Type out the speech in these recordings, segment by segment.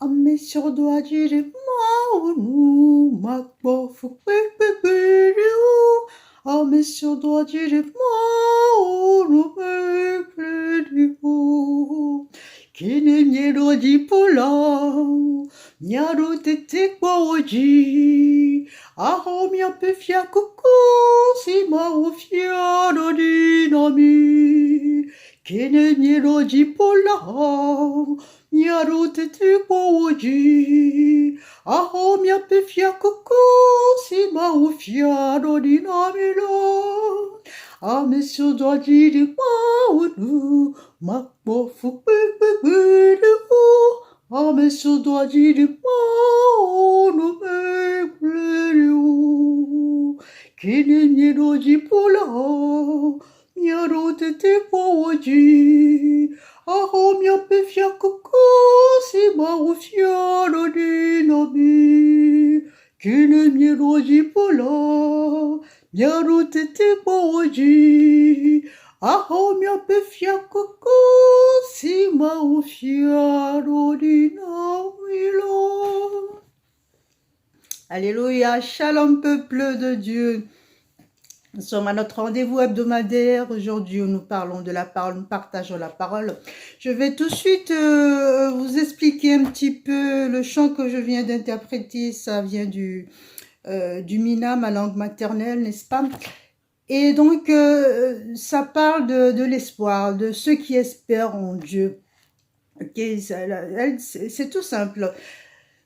아메쇼도아지르 마오누 막보프빼빼빼르 아메쇼도아지르 마오누 빼빼르 기능예로지폴라 냐로테테꼬지 아호미야 페피아쿠쿠 시마오피아로리나미 기능예로지폴라 냐로테테꼬지 아호미야 페피아쿠쿠 시마오피아로리나미라 아메쇼도아지르 마오누 막보프 빼빼빼르 아메쇼도아지르 마오누 빼빼르 기능예로지폴라 냐로테테꼬지 아호미야 페피아쿠쿠 시마오피아로리나미 기능예로지폴라 냐로테테꼬지 아호미야 페피아쿠쿠 시마오피아로리나미라. Alléluia, shalom peuple de Dieu. Nous sommes à notre rendez-vous hebdomadaire. Aujourd'hui, nous parlons de la parole, nous partageons la parole. Je vais tout de suite vous expliquer un petit peu le chant que je viens d'interpréter. Ça vient du Mina, ma langue maternelle, n'est-ce pas? Et donc, ça parle de l'espoir, de ceux qui espèrent en Dieu. Okay, c'est tout simple.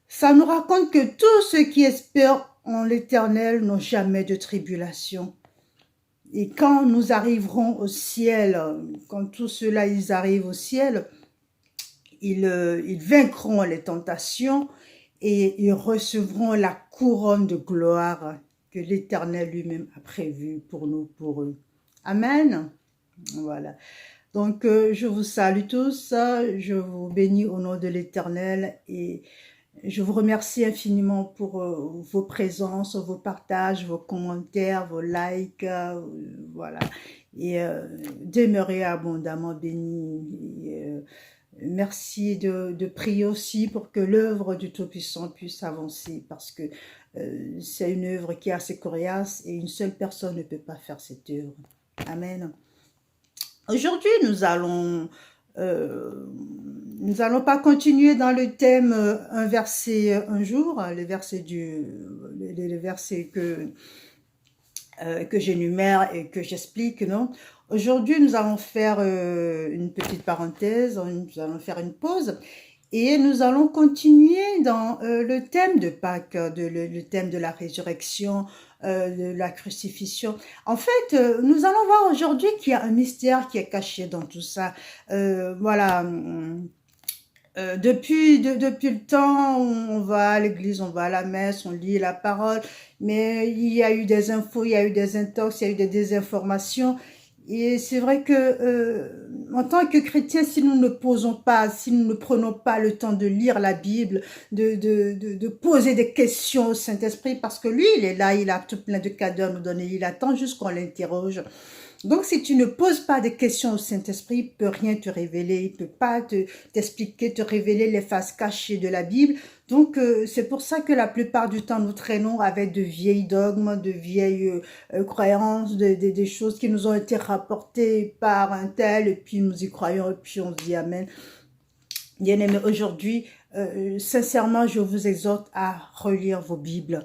Ça nous raconte que tous ceux qui espèrent en l'Éternel n'ont jamais de tribulation. Et quand nous arriverons au ciel, quand tous ceux-là, ils arrivent au ciel, ils vaincront les tentations et ils recevront la couronne de gloire que l'Éternel lui-même a prévue pour nous, pour eux. Amen. Voilà. Donc, je vous salue tous, je vous bénis au nom de l'Éternel et je vous remercie infiniment pour vos présences, vos partages, vos commentaires, vos likes, voilà. Et demeurez abondamment bénis. Merci de prier aussi pour que l'œuvre du Tout-Puissant puisse avancer parce que c'est une œuvre qui est assez coriace et une seule personne ne peut pas faire cette œuvre. Amen. Aujourd'hui, nous allons pas continuer dans le thème un verset un jour, le verset que j'énumère et que j'explique, non. Aujourd'hui, nous allons faire une petite parenthèse, nous allons faire une pause et nous allons continuer dans le thème de Pâques, le thème de la résurrection, de la crucifixion. En fait, nous allons voir aujourd'hui qu'il y a un mystère qui est caché dans tout ça. Voilà. Depuis le temps, on va à l'église, on va à la messe, on lit la parole, mais il y a eu des infos, il y a eu des intox, il y a eu des désinformations. Et c'est vrai que en tant que chrétiens, si nous ne prenons pas le temps de lire la Bible, de poser des questions au Saint-Esprit, parce que lui, il est là, il a tout plein de cadeaux à nous donner, il attend juste qu'on l'interroge. Donc, si tu ne poses pas de questions au Saint-Esprit, il ne peut rien te révéler, il ne peut pas t'expliquer, te révéler les faces cachées de la Bible. Donc, c'est pour ça que la plupart du temps, nous traînons avec de vieilles dogmes, de vieilles croyances, des choses qui nous ont été rapportées par un tel, et puis nous y croyons, et puis on dit Amen. Bien-aimés, aujourd'hui, sincèrement, je vous exhorte à relire vos Bibles.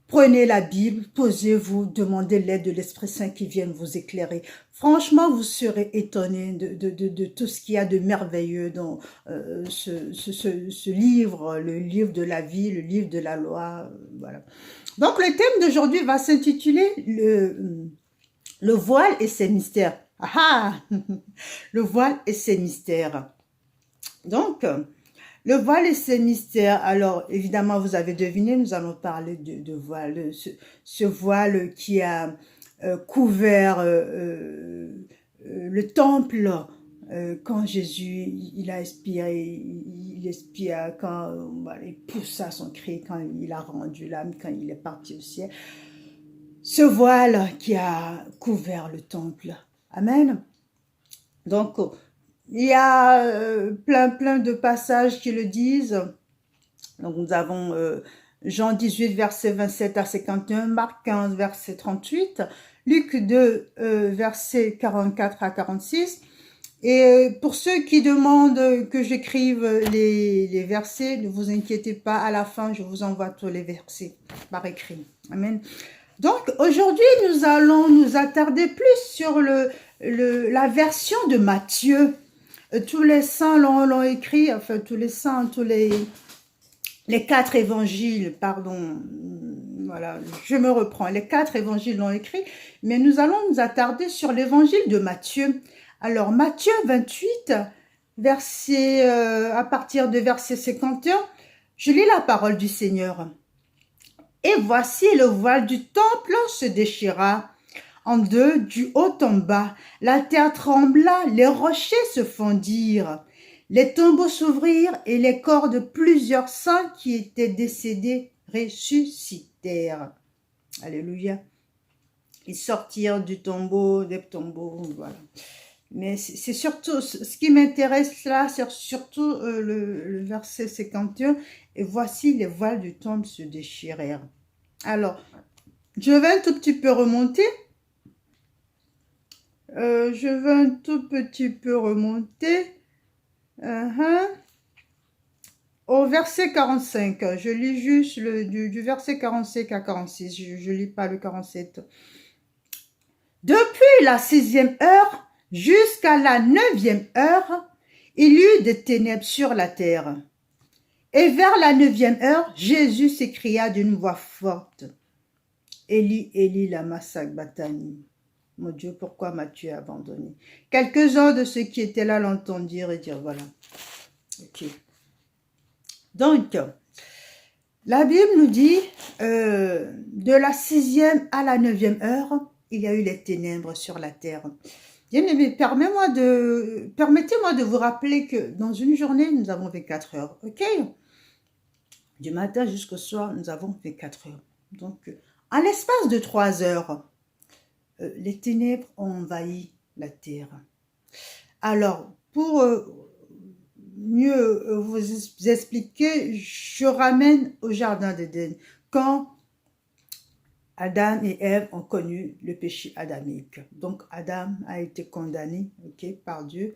Prenez la Bible, posez-vous, demandez l'aide de l'Esprit Saint qui vienne vous éclairer. Franchement, vous serez étonnés de tout ce qu'il y a de merveilleux dans ce livre, le livre de la vie, le livre de la loi. Voilà. Donc, le thème d'aujourd'hui va s'intituler le voile et ses mystères. Ah, le voile et ses mystères. Donc, le voile et ses mystères. Alors, évidemment, vous avez deviné, nous allons parler de voile. Ce voile qui a couvert le temple quand Jésus, il a expiré, il expira quand il poussa son cri, quand il a rendu l'âme, quand il est parti au ciel. Ce voile qui a couvert le temple. Amen. Donc, il y a plein de passages qui le disent. Donc nous avons Jean 18, verset 27 à 51, Marc 15, verset 38, Luc 2, verset 44 à 46. Et pour ceux qui demandent que j'écrive les versets, ne vous inquiétez pas, à la fin, je vous envoie tous les versets par écrit. Amen. Donc aujourd'hui, nous allons nous attarder plus sur la version de Matthieu. Tous les saints l'ont écrit, enfin tous les saints, les 4 évangiles, pardon, voilà, je me reprends, les 4 évangiles l'ont écrit, mais nous allons nous attarder sur l'évangile de Matthieu. Alors, Matthieu 28, à partir de verset 51, je lis la parole du Seigneur. Et voici le voile du temple se déchira en deux, du haut en bas. La terre trembla, les rochers se fondirent. Les tombeaux s'ouvrirent et les corps de plusieurs saints qui étaient décédés ressuscitèrent. Alléluia. Ils sortirent des tombeaux, voilà. Mais c'est surtout, ce qui m'intéresse là, c'est surtout le verset 51. Et voici les voiles du temple se déchirèrent. Alors, je vais un tout petit peu remonter. Au verset 45. Je lis juste du verset 45 à 46. Je lis pas le 47. Depuis la 6e heure jusqu'à la 9e heure, il y eut des ténèbres sur la terre. Et vers la 9e heure, Jésus s'écria d'une voix forte. Élie, Élie, lama sabachthani. Mon Dieu, pourquoi m'as-tu abandonné? Quelques-uns de ceux qui étaient là l'entendirent et dirent, voilà. Ok. Donc, la Bible nous dit, de la 6e à la 9e heure, il y a eu les ténèbres sur la terre. Bien-aimés, permettez-moi de vous rappeler que dans une journée, nous avons 24 heures. Ok? Du matin jusqu'au soir, nous avons 24 heures. Donc, en l'espace de 3 heures, les ténèbres ont envahi la terre. Alors, pour mieux vous expliquer, je ramène au jardin d'Éden. Quand Adam et Ève ont connu le péché adamique. Donc, Adam a été condamné, par Dieu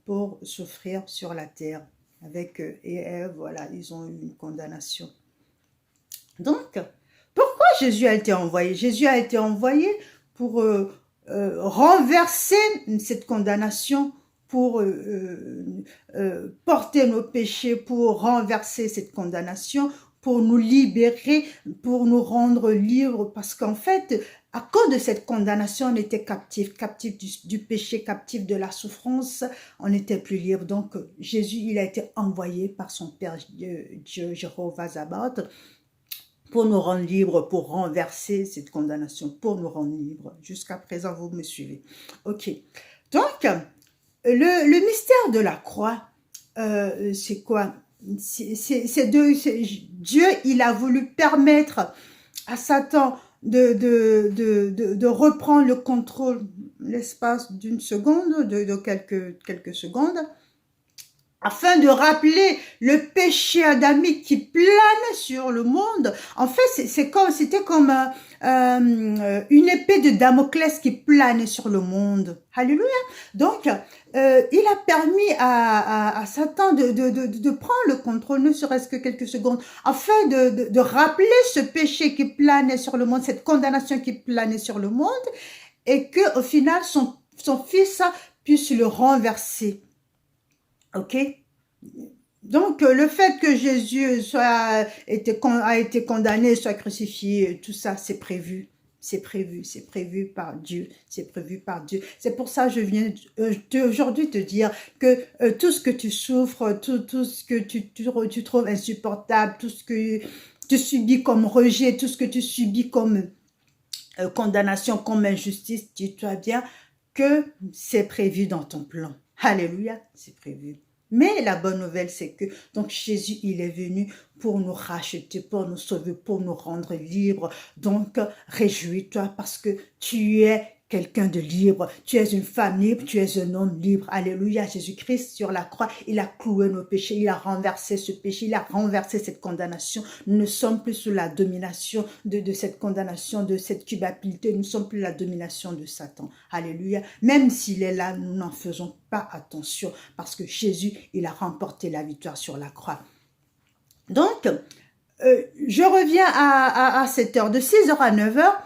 pour souffrir sur la terre. Et Ève, voilà, ils ont eu une condamnation. Donc, pourquoi Jésus a été envoyé? Jésus a été envoyé pour renverser cette condamnation, pour porter nos péchés, pour renverser cette condamnation, pour nous libérer, pour nous rendre libres, parce qu'en fait, à cause de cette condamnation, on était captif du péché, captif de la souffrance, on n'était plus libre. Donc, Jésus, il a été envoyé par son Père Dieu, Jéhovah Sabaoth, pour nous rendre libres, pour renverser cette condamnation, pour nous rendre libres. Jusqu'à présent, vous me suivez. Ok. Donc, le mystère de la croix, c'est quoi? Dieu, il a voulu permettre à Satan de reprendre le contrôle l'espace d'une seconde, de quelques secondes, afin de rappeler le péché adamique qui plane sur le monde. En fait, c'était comme une épée de Damoclès qui planait sur le monde. Alléluia. Donc, il a permis à Satan de prendre le contrôle, ne serait-ce que quelques secondes, afin de rappeler ce péché qui planait sur le monde, cette condamnation qui planait sur le monde, et que au final, son fils puisse le renverser. Ok? Donc, le fait que Jésus a été condamné, soit crucifié, tout ça, c'est prévu. C'est prévu par Dieu, c'est prévu par Dieu. C'est pour ça que je viens aujourd'hui te dire que tout ce que tu souffres, tout ce que tu trouves insupportable, tout ce que tu subis comme rejet, tout ce que tu subis comme condamnation, comme injustice, dis-toi bien que c'est prévu dans ton plan. Alléluia, c'est prévu. Mais la bonne nouvelle, c'est que donc Jésus, il est venu pour nous racheter, pour nous sauver, pour nous rendre libres. Donc, réjouis-toi parce que tu es quelqu'un de libre, tu es une femme libre, tu es un homme libre. Alléluia, Jésus-Christ sur la croix, il a cloué nos péchés, il a renversé ce péché, il a renversé cette condamnation. Nous ne sommes plus sous la domination de cette condamnation, de cette culpabilité, nous ne sommes plus la domination de Satan. Alléluia, même s'il est là, nous n'en faisons pas attention parce que Jésus, il a remporté la victoire sur la croix. Donc, je reviens à cette heure, de 6 heures à 9 heures,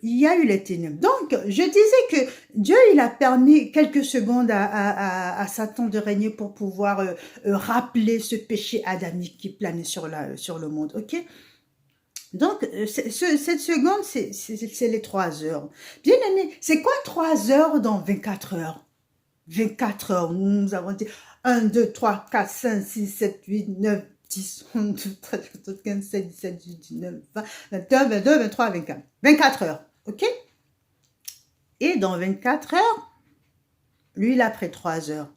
il y a eu les ténèbres. Donc, je disais que Dieu, il a permis quelques secondes à Satan de régner pour pouvoir rappeler ce péché adamique qui planait sur le monde, ok? Donc, cette seconde, c'est les 3 heures. Bien aimé, c'est quoi 3 heures dans 24 heures? 24 heures, nous avons dit 1, 2, 3, 4, 5, 6, 7, 8, 9, 10, 11, 12, 13, 14, 15, 16, 17, 18, 19, 20, 21, 22, 23, 24. 24 heures, ok? Et dans 24 heures, lui, il a pris 3 heures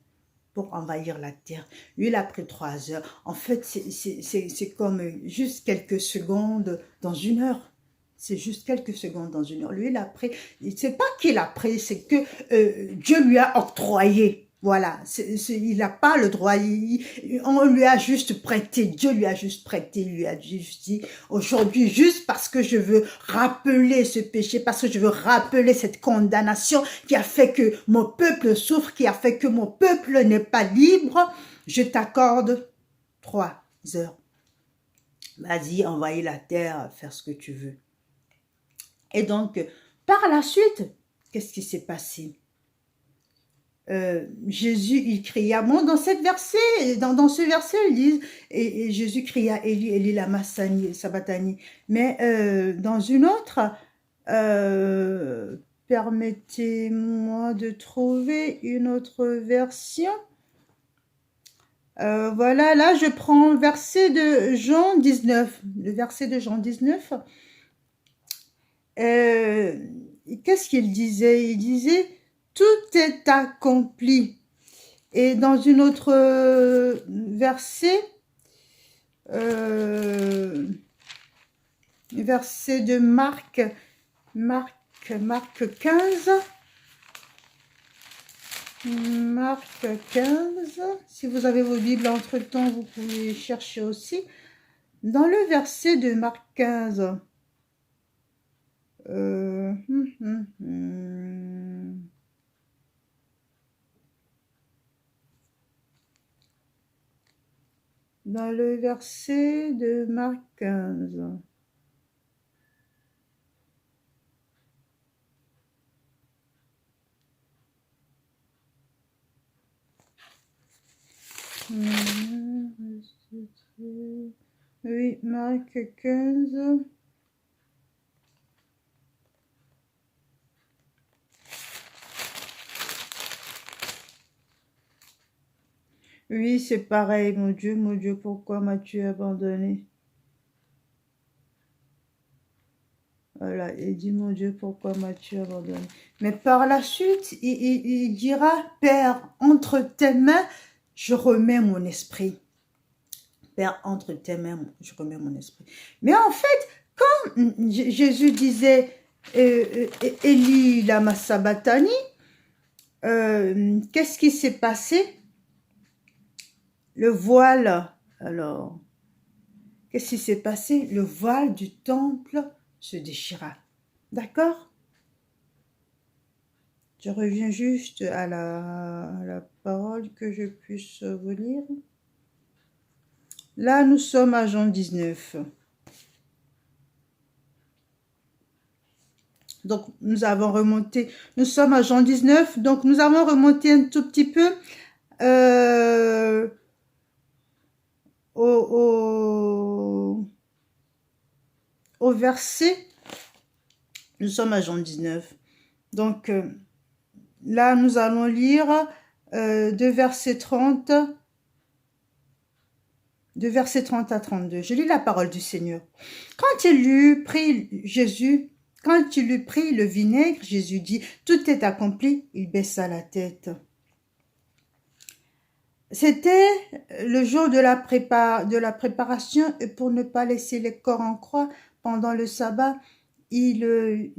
pour envahir la terre. Lui, il a pris 3 heures. En fait, c'est comme juste quelques secondes dans une heure. C'est juste quelques secondes dans une heure. Lui, il a pris, c'est pas qu'il a pris, c'est que Dieu lui a octroyé. Voilà, il n'a pas le droit, on lui a juste prêté, Dieu lui a juste prêté, il lui a juste dit, aujourd'hui, juste parce que je veux rappeler ce péché, parce que je veux rappeler cette condamnation qui a fait que mon peuple souffre, qui a fait que mon peuple n'est pas libre, je t'accorde 3 heures. Vas-y, envahis la terre, faire ce que tu veux. Et donc, par la suite, qu'est-ce qui s'est passé? Jésus, il cria, bon, dans ce verset, ils disent, et Jésus cria, Élie, Élie, lama sabachthani. Mais dans une autre, permettez-moi de trouver une autre version. Voilà, là, je prends le verset de Jean 19. Le verset de Jean 19. Qu'est-ce qu'il disait? Il disait, tout est accompli. Et dans une autre verset, verset de Marc 15. Marc 15. Si vous avez vos Bibles entre-temps, vous pouvez chercher aussi. Dans le verset de Marc 15, dans le verset de Marc 15. Oui, Marc 15. Oui, c'est pareil, mon Dieu, pourquoi m'as-tu abandonné? Voilà, il dit, mon Dieu, pourquoi m'as-tu abandonné? Mais par la suite, il dira, Père, entre tes mains, je remets mon esprit. Père, entre tes mains, je remets mon esprit. Mais en fait, quand Jésus disait, Élie lama sabachthani, qu'est-ce qui s'est passé? Le voile, alors, qu'est-ce qui s'est passé? Le voile du temple se déchira. D'accord? Je reviens juste à la parole que je puisse vous lire. Là, nous sommes à Jean 19. Donc, nous avons remonté, nous sommes à Jean 19, donc nous avons remonté un tout petit peu au verset. Nous sommes à Jean 19. Donc, là, nous allons lire de verset 30 à 32. Je lis la parole du Seigneur. Quand il eut pris le vinaigre, Jésus dit, tout est accompli, il baissa la tête. C'était le jour de la préparation, et pour ne pas laisser les corps en croix pendant le sabbat, il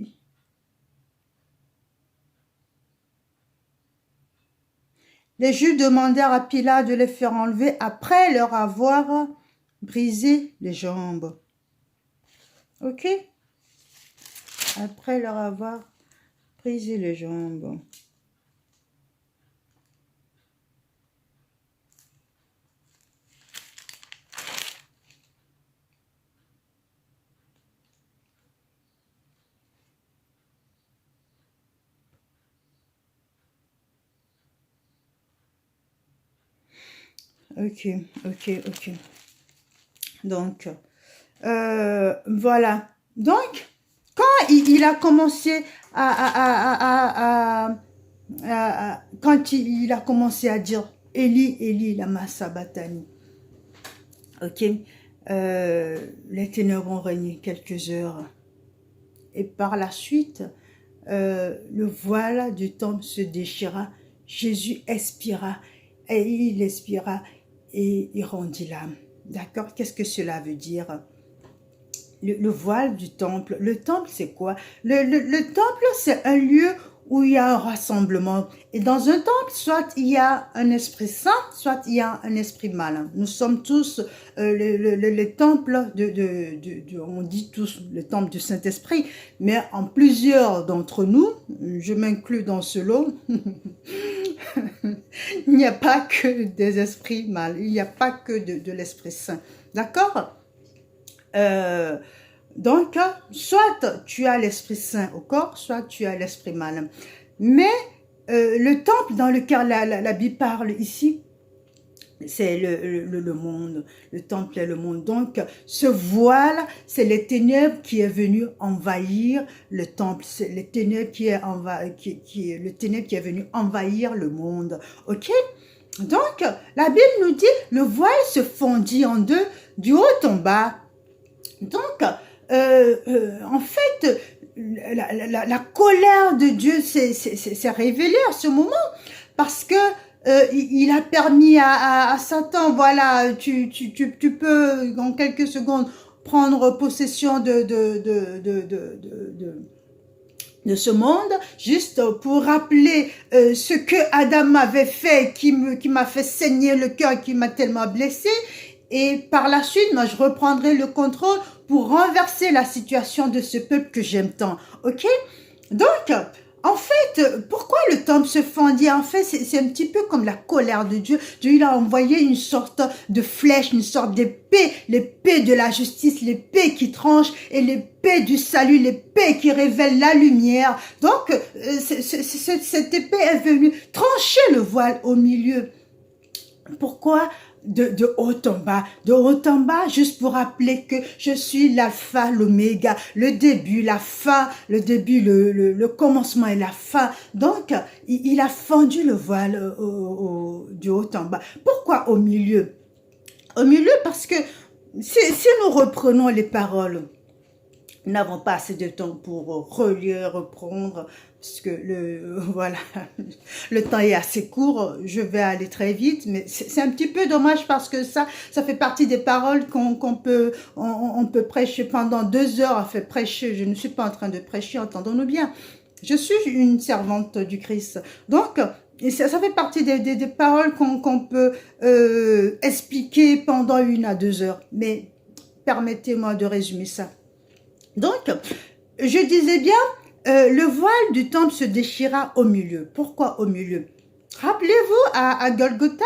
Les Juifs demandèrent à Pilate de les faire enlever après leur avoir brisé les jambes. Ok? Après leur avoir brisé les jambes. Ok, ok, ok. Donc, voilà. Donc, quand il a commencé quand il a commencé à dire Eli, Eli, lama sabachthani, ok, les ténèbres ont régné quelques heures. Et par la suite, le voile du temple se déchira. Jésus expira et il expira et il rendit l'âme. D'accord? Qu'est-ce que cela veut dire? Le voile du temple. Le temple, c'est quoi? Le temple, c'est un lieu où il y a un rassemblement. Et dans un temple, soit il y a un esprit saint, soit il y a un esprit malin. Nous sommes tous le temple on dit tous le temple du Saint-Esprit, mais en plusieurs d'entre nous, je m'inclus dans ce lot, il n'y a pas que des esprits mal, il n'y a pas que de l'esprit saint. D'accord? Donc, soit tu as l'Esprit Saint au corps, soit tu as l'Esprit malin. Mais le temple dans lequel la Bible parle ici, c'est le monde. Le temple est le monde. Donc, ce voile, c'est les ténèbres qui est venu envahir le temple. C'est les ténèbres le ténèbre qui est venu envahir le monde. Ok? Donc, la Bible nous dit, le voile se fondit en deux, du haut en bas. Donc, en fait, la colère de Dieu s'est révélée à ce moment parce que il a permis à Satan, voilà, tu peux en quelques secondes prendre possession de ce monde, juste pour rappeler ce que Adam avait fait, qui m'a fait saigner le cœur, qui m'a tellement blessé. Et par la suite, moi, je reprendrai le contrôle pour renverser la situation de ce peuple que j'aime tant. Ok? Donc, en fait, pourquoi le temple se fendit? En fait, c'est un petit peu comme la colère de Dieu. Dieu, il a envoyé une sorte de flèche, une sorte d'épée, l'épée de la justice, l'épée qui tranche et l'épée du salut, l'épée qui révèle la lumière. Donc, cette épée est venue trancher le voile au milieu. Pourquoi de haut en bas? De haut en bas, juste pour rappeler que je suis l'alpha, l'oméga, le début, la fin, le début, le commencement et la fin. Donc, il a fendu le voile du haut en bas. Pourquoi au milieu? Au milieu parce que si nous reprenons les paroles, nous n'avons pas assez de temps pour relire, reprendre, parce que voilà, le temps est assez court, je vais aller très vite, mais c'est un petit peu dommage parce que ça fait partie des paroles qu'on peut prêcher pendant 2 heures, à faire prêcher. Je ne suis pas en train de prêcher, entendons-nous bien. Je suis une servante du Christ. Donc, ça fait partie des paroles qu'on peut expliquer pendant 1 à 2 heures. Mais permettez-moi de résumer ça. Donc, je disais bien, le voile du temple se déchira au milieu. Pourquoi au milieu? Rappelez-vous, à Golgotha,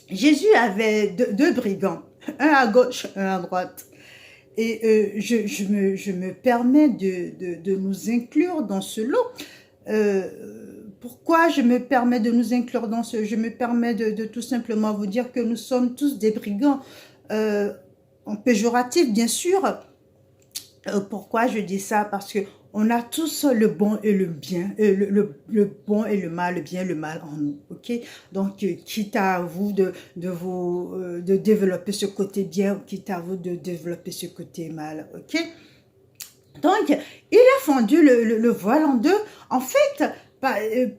Jésus avait deux brigands, un à gauche, un à droite. Et je me permets de nous inclure dans ce lot. Pourquoi je me permets de nous inclure dans ce... Je me permets de tout simplement vous dire que nous sommes tous des brigands, en péjoratif bien sûr. Pourquoi je dis ça? Parce que on a tous le bon et le bien, le bon et le mal, le bien et le mal en nous, ok? Donc, quitte à vous de développer ce côté bien, quitte à vous de développer ce côté mal, ok? Donc, il a fendu le voile en deux. En fait,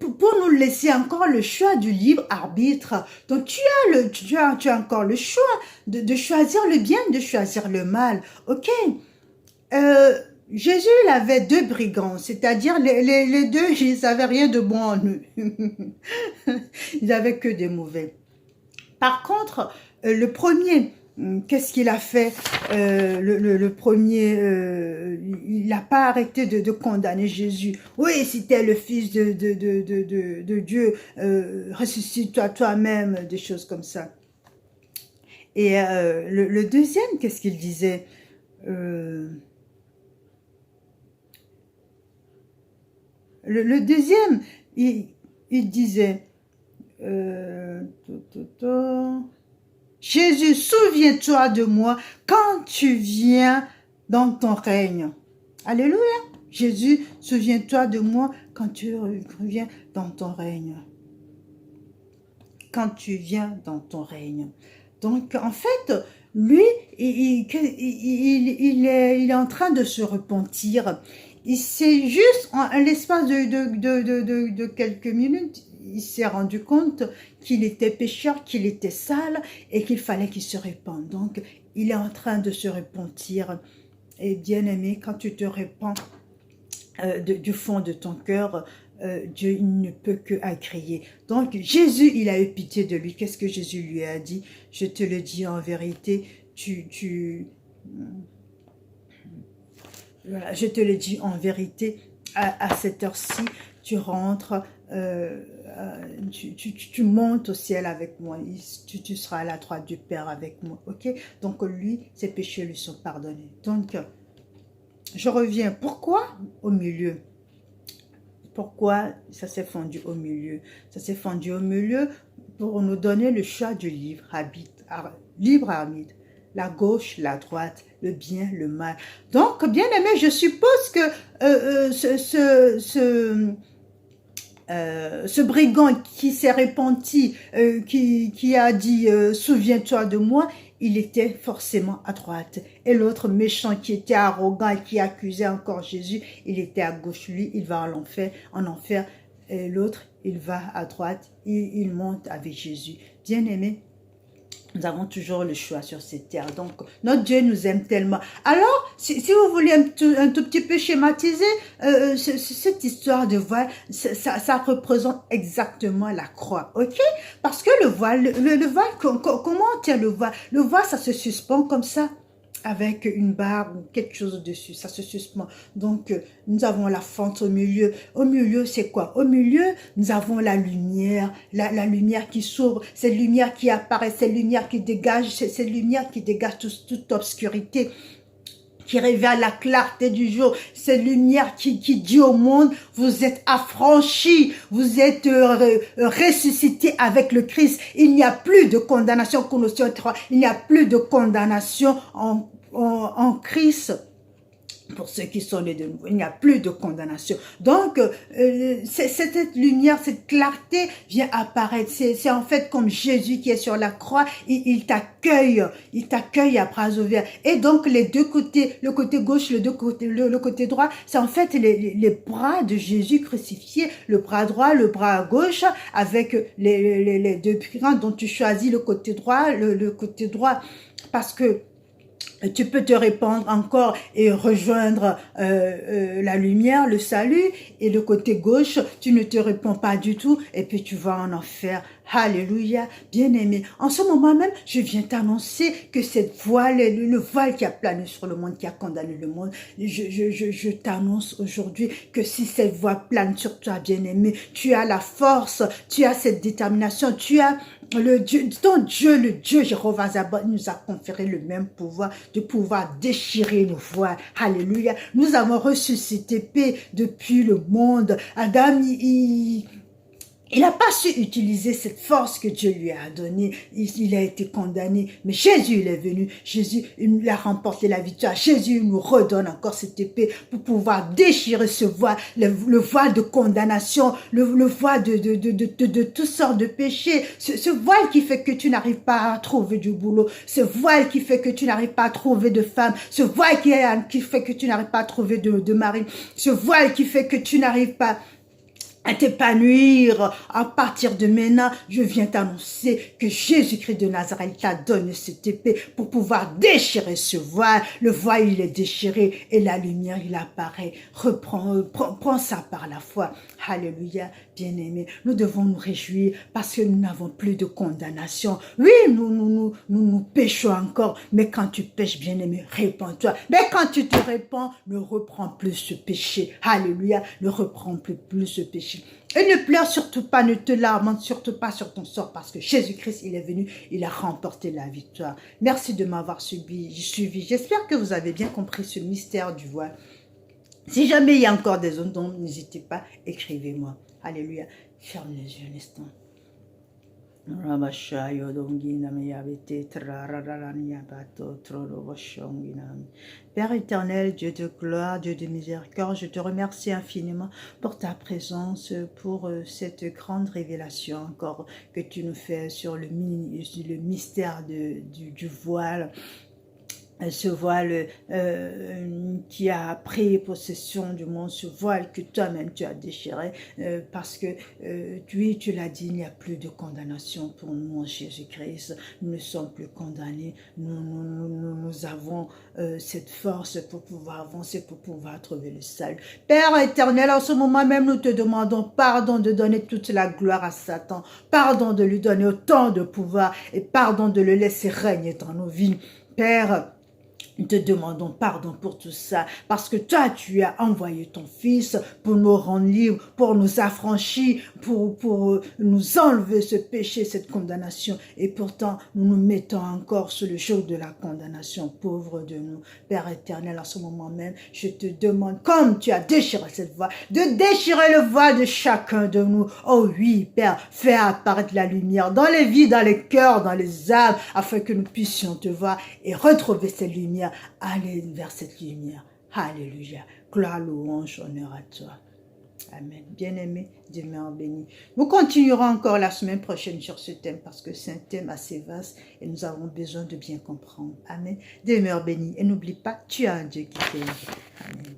pour nous laisser encore le choix du libre arbitre. Donc, tu as encore le choix de choisir le bien, de choisir le mal, ok? Jésus, il avait deux brigands, c'est-à-dire les deux, ils n'avaient rien de bon en eux. Ils n'avaient que des mauvais. Par contre, le premier, qu'est-ce qu'il a fait? Le premier, il n'a pas arrêté de condamner Jésus. Oui, si tu es le fils de Dieu, ressuscite-toi toi-même, des choses comme ça. Et le deuxième, qu'est-ce qu'il disait? Le deuxième, il disait, euh, Jésus, souviens-toi de moi quand tu viens dans ton règne. Alléluia. Jésus, souviens-toi de moi quand tu reviens dans ton règne. Quand tu viens dans ton règne. Donc, en fait, lui, il est en train de se repentir. C'est juste en l'espace de quelques minutes, il s'est rendu compte qu'il était pécheur, qu'il était sale et qu'il fallait qu'il se répande. Donc, il est en train de se repentir. Et bien aimé, quand tu te repens du fond de ton cœur, Dieu il ne peut que agréer. Donc, Jésus, il a eu pitié de lui. Qu'est-ce que Jésus lui a dit? Je te le dis en vérité, voilà, je te le dis en vérité, à cette heure-ci, tu rentres, tu montes au ciel avec moi, tu seras à la droite du Père avec moi, ok? Donc lui, ses péchés lui sont pardonnés. Donc, je reviens. Pourquoi au milieu? Pourquoi ça s'est fondu au milieu? Ça s'est fondu au milieu pour nous donner le choix du libre arbitre. La gauche, la droite, le bien, le mal. Donc, bien aimé, je suppose que ce brigand qui s'est repenti, qui a dit souviens-toi de moi, il était forcément à droite. Et l'autre méchant qui était arrogant et qui accusait encore Jésus, il était à gauche. Lui, il va en enfer. Et l'autre, il va à droite. Il monte avec Jésus. Bien aimé, nous avons toujours le choix sur cette terre. Donc, notre Dieu nous aime tellement. Alors, si vous voulez un tout petit peu schématiser, cette histoire de voile, ça représente exactement la croix, ok? Parce que le voile, le voile, comment on tient le voile? Le voile, ça se suspend comme ça, avec une barre ou quelque chose dessus, ça se suspend. Donc, nous avons la fente au milieu. Au milieu, c'est quoi? Au milieu, nous avons la lumière, la lumière qui s'ouvre, cette lumière qui apparaît, cette lumière qui dégage, cette lumière qui dégage toute obscurité, qui révèle la clarté du jour, cette lumière qui dit au monde, vous êtes affranchis, vous êtes ressuscités avec le Christ. Il n'y a plus de condamnation, Colossiens 3, il n'y a plus de condamnation en Christ. Pour ceux qui sont nés de nouveau, il n'y a plus de condamnation. Donc, cette lumière, cette clarté vient apparaître. C'est en fait comme Jésus qui est sur la croix, il t'accueille à bras ouverts. Et donc, les deux côtés, le côté gauche, le côté droit, c'est en fait les bras de Jésus crucifié, le bras droit, le bras gauche, avec les deux brigants dont tu choisis le côté droit, le côté droit, parce que tu peux te répandre encore et rejoindre la lumière, le salut, et le côté gauche, tu ne te réponds pas du tout, et puis tu vas en enfer. Alléluia, bien-aimé. En ce moment même, je viens t'annoncer que cette voile, le voile qui a plané sur le monde, qui a condamné le monde, je t'annonce aujourd'hui que si cette voile plane sur toi, bien-aimé, tu as la force, tu as cette détermination, tu as ton Dieu, le Dieu Jéhovah Sabaoth nous a conféré le même pouvoir de pouvoir déchirer nos voiles. Alléluia. Nous avons reçu cette épée depuis le monde. Adam, il n'a pas su utiliser cette force que Dieu lui a donnée. Il a été condamné. Mais Jésus, il est venu. Jésus, il a remporté la victoire. Jésus nous redonne encore cette épée pour pouvoir déchirer ce voile, le voile de condamnation, le voile de toutes sortes de péchés. Ce voile qui fait que tu n'arrives pas à trouver du boulot. Ce voile qui fait que tu n'arrives pas à trouver de femme. Ce voile qui fait que tu n'arrives pas à trouver de mari. Ce voile qui fait que tu n'arrives pas à t'épanouir. À partir de maintenant, je viens t'annoncer que Jésus-Christ de Nazareth t'a donné cette épée pour pouvoir déchirer ce voile. Le voile, il est déchiré et la lumière, il apparaît. Prends ça par la foi. Alléluia, bien-aimés. Nous devons nous réjouir parce que nous n'avons plus de condamnation. Oui, nous péchons encore, mais quand tu pêches, bien-aimé, répands-toi. Mais quand tu te répands, ne reprends plus ce péché. Alléluia, ne reprends plus ce péché. Et ne pleure surtout pas, ne te lamente surtout pas sur ton sort parce que Jésus-Christ, il est venu, il a remporté la victoire. Merci de m'avoir suivi. J'espère que vous avez bien compris ce mystère du voile. Si jamais il y a encore des zones d'ombre, n'hésitez pas, écrivez-moi. Alléluia. Ferme les yeux un instant. Père éternel, Dieu de gloire, Dieu de miséricorde, je te remercie infiniment pour ta présence, pour cette grande révélation encore que tu nous fais sur le mystère du voile. Ce voile qui a pris possession du monde, ce voile que toi-même tu as déchiré, parce que tu l'as dit, il n'y a plus de condamnation pour nous en Jésus-Christ. Nous ne sommes plus condamnés. Nous avons cette force pour pouvoir avancer, pour pouvoir trouver le salut. Père éternel, en ce moment même, nous te demandons pardon de donner toute la gloire à Satan, pardon de lui donner autant de pouvoir et pardon de le laisser régner dans nos vies. Père, nous te demandons pardon pour tout ça, parce que toi, tu as envoyé ton Fils pour nous rendre libres, pour nous affranchir, pour nous enlever ce péché, cette condamnation. Et pourtant, nous nous mettons encore sous le joug de la condamnation, pauvre de nous. Père éternel, en ce moment même, je te demande, comme tu as déchiré cette voile, de déchirer le voile de chacun de nous. Oh oui, Père, fais apparaître la lumière dans les vies, dans les cœurs, dans les âmes, afin que nous puissions te voir et retrouver cette lumière. Aller vers cette lumière. Alléluia. Gloire, louange, honneur à toi. Amen. Bien-aimé, demeure béni. Nous continuerons encore la semaine prochaine sur ce thème parce que c'est un thème assez vaste et nous avons besoin de bien comprendre. Amen. Demeure béni et n'oublie pas, tu as un Dieu qui t'aime. Amen.